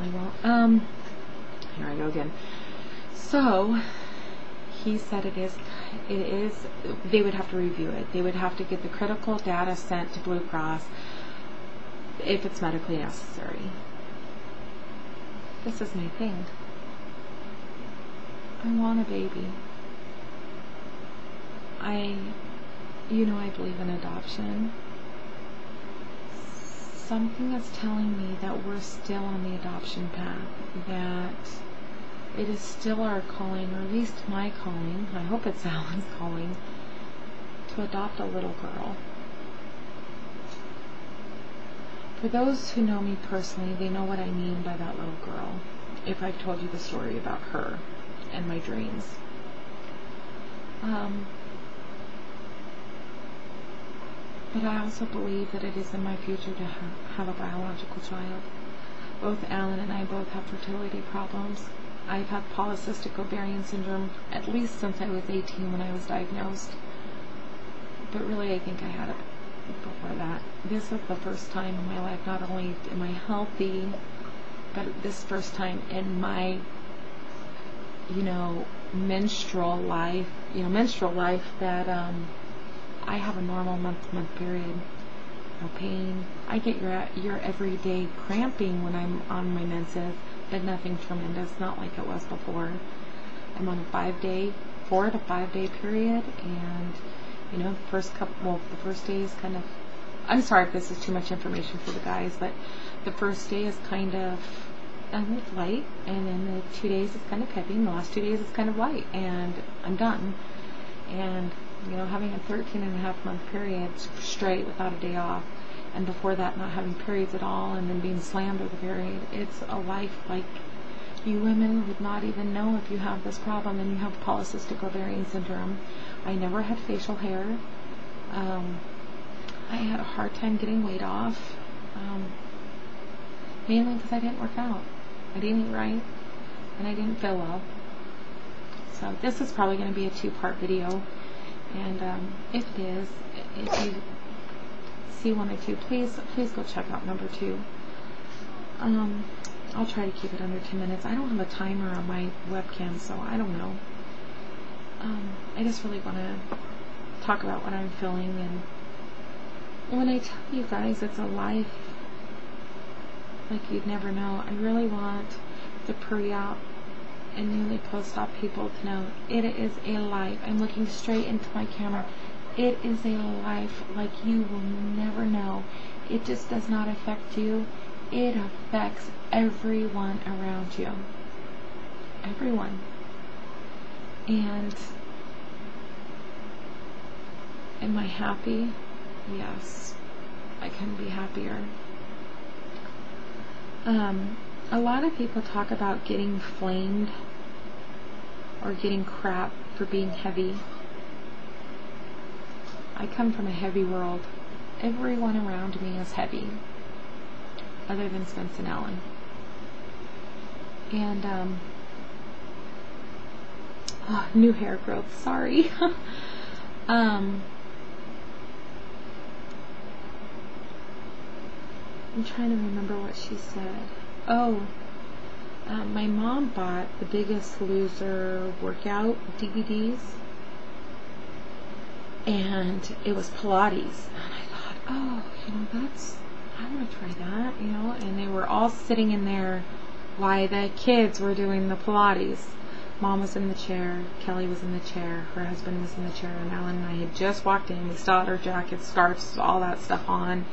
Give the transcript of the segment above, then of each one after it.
definitely will. Here I go again. So he said it is, they would have to review it. They would have to get the critical data sent to Blue Cross if it's medically necessary. This is my thing. I want a baby. I believe in adoption. Something is telling me that we're still on the adoption path, that it is still our calling, or at least my calling, I hope it's Alan's calling, to adopt a little girl. For those who know me personally, they know what I mean by that little girl, if I've told you the story about her and my dreams. But I also believe that it is in my future to have a biological child. Both Alan and I both have fertility problems. I've had polycystic ovarian syndrome at least since I was 18 when I was diagnosed. But really I think I had it before that. This is the first time in my life, not only am I healthy, but this first time in my, menstrual life that I have a normal month-to-month period. No pain. I get your everyday cramping when I'm on my menses, but nothing tremendous, not like it was before. I'm on a 4 to 5 day period, and the first day is kind of, I'm sorry if this is too much information for the guys, but the first day is kind of light, and then the 2 days is kind of heavy, and the last 2 days is kind of light, and I'm done. And having a 13.5-month period straight without a day off, and before that not having periods at all, and then being slammed with a period, it's a life like you women would not even know if you have this problem and you have polycystic ovarian syndrome. I never had facial hair. I had a hard time getting weight off, mainly because I didn't work out. I didn't eat right, and I didn't feel well. So this is probably going to be a 2-part video. And if it is, if you see 1 or 2, please go check out number 2. I'll try to keep it under 2 minutes. I don't have a timer on my webcam, so I don't know. I just really want to talk about what I'm feeling, and when I tell you guys it's a life like you'd never know, I really want the pre-op and newly post-op people to know it is a life. I'm looking straight into my camera. It is a life like you will never know. It just does not affect you. It affects everyone around you. Everyone. And am I happy? Yes. I couldn't be happier. A lot of people talk about getting flamed or getting crap for being heavy. I come from a heavy world. Everyone around me is heavy, other than Spence and Alan. And new hair growth, sorry. I'm trying to remember what she said. My mom bought The Biggest Loser workout DVDs, and it was Pilates, and I thought, I want to try that, and they were all sitting in there while the kids were doing the Pilates. Mom was in the chair, Kelly was in the chair, her husband was in the chair, and Alan and I had just walked in. We still had our jackets, scarves, all that stuff on,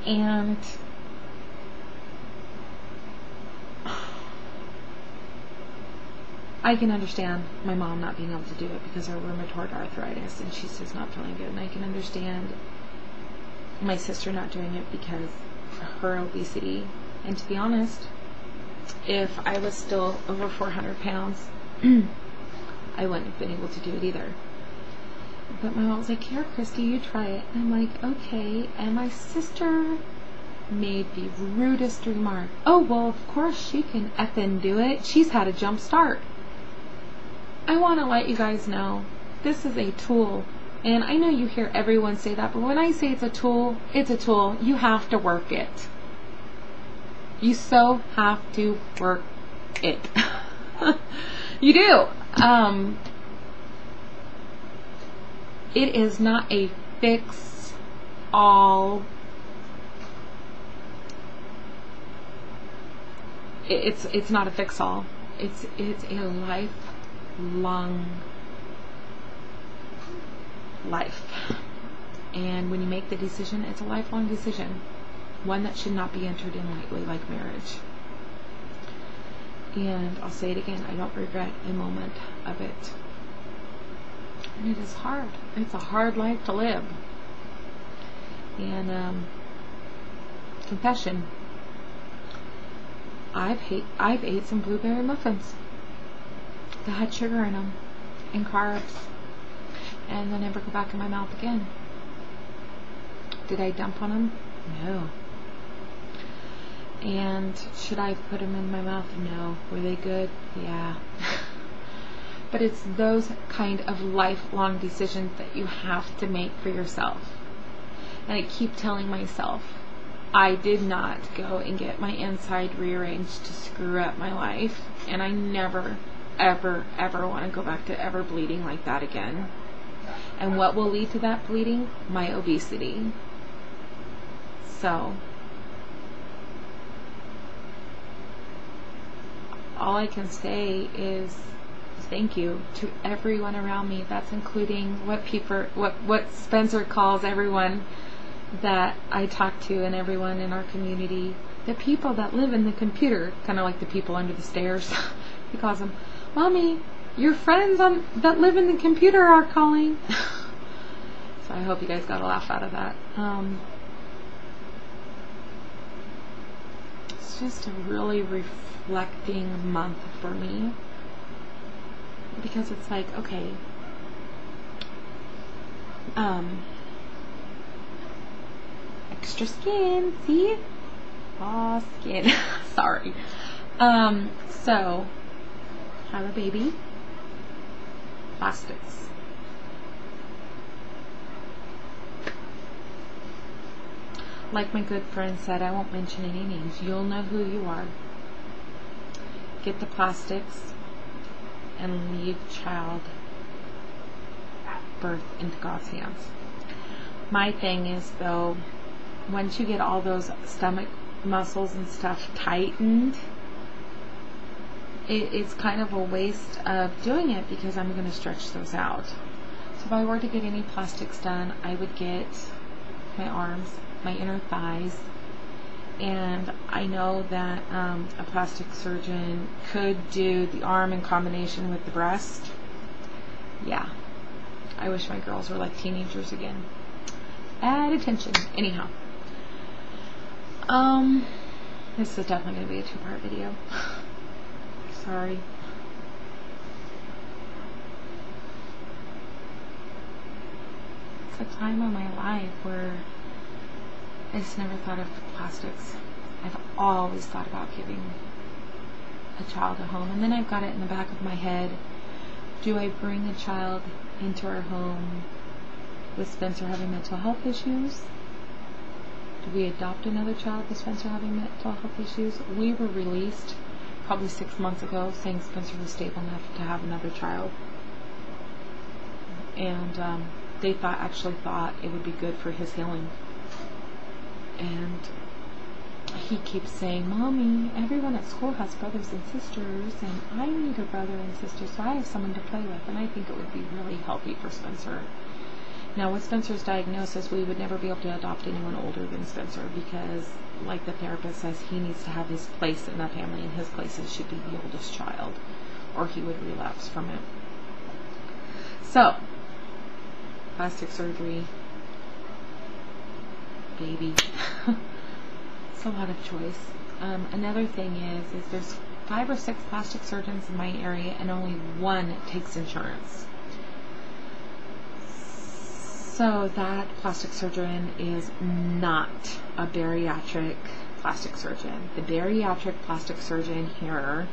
and I can understand my mom not being able to do it because of her rheumatoid arthritis, and she's just not feeling good. And I can understand my sister not doing it because of her obesity. And to be honest, if I was still over 400 pounds, I wouldn't have been able to do it either. But my mom was like, "Here, Christy, you try it." And I'm like, okay. And my sister made the rudest remark. "Oh, well, of course she can effing do it. She's had a jump start." I want to let you guys know, this is a tool. And I know you hear everyone say that, but when I say it's a tool, it's a tool. You have to work it. You so have to work it. You do. It is not a fix all. It's not a fix all. It's a lifelong life. And when you make the decision, it's a lifelong decision. One that should not be entered in lightly, like marriage. And I'll say it again, I don't regret a moment of it. And it is hard. It's a hard life to live. And confession, I've ate some blueberry muffins that had sugar in them and carbs, and they never go back in my mouth again. Did I dump on them? No. And should I have put them in my mouth? No. Were they good? Yeah. But it's those kind of lifelong decisions that you have to make for yourself. And I keep telling myself, I did not go and get my inside rearranged to screw up my life. And I never, ever, ever want to go back to ever bleeding like that again. And what will lead to that bleeding? My obesity. So, all I can say is thank you to everyone around me. That's including what Spencer calls everyone that I talk to and everyone in our community. The people that live in the computer, kind of like the people under the stairs. He calls them, Mommy, your friends that live in the computer are calling. So I hope you guys got a laugh out of that. It's just a really reflecting month for me. Because it's like, okay, extra skin, see? Aw, skin. Sorry. So, have a baby. Plastics. Like my good friend said, I won't mention any names. You'll know who you are. Get the plastics and leave child birth into God's hands. My thing is, though, once you get all those stomach muscles and stuff tightened, it's kind of a waste of doing it because I'm going to stretch those out. So if I were to get any plastics done, I would get my arms, my inner thighs, and I know that a plastic surgeon could do the arm in combination with the breast. Yeah, I wish my girls were like teenagers again. Add attention. Anyhow, this is definitely going to be a 2-part video. Sorry. It's a time of my life where I just never thought of plastics. I've always thought about giving a child a home, and then I've got it in the back of my head. Do I bring a child into our home with Spencer having mental health issues? Do we adopt another child with Spencer having mental health issues? We were released probably 6 months ago saying Spencer was stable enough to have another child. And they actually thought it would be good for his healing. And he keeps saying, Mommy, everyone at school has brothers and sisters, and I need a brother and sister, so I have someone to play with, and I think it would be really healthy for Spencer. Now, with Spencer's diagnosis, we would never be able to adopt anyone older than Spencer because, like the therapist says, he needs to have his place in the family, and his place should be the oldest child, or he would relapse from it. So, plastic surgery, baby. It's a lot of choice. Another thing is there's 5 or 6 plastic surgeons in my area, and only one takes insurance. So that plastic surgeon is not a bariatric plastic surgeon. The bariatric plastic surgeon here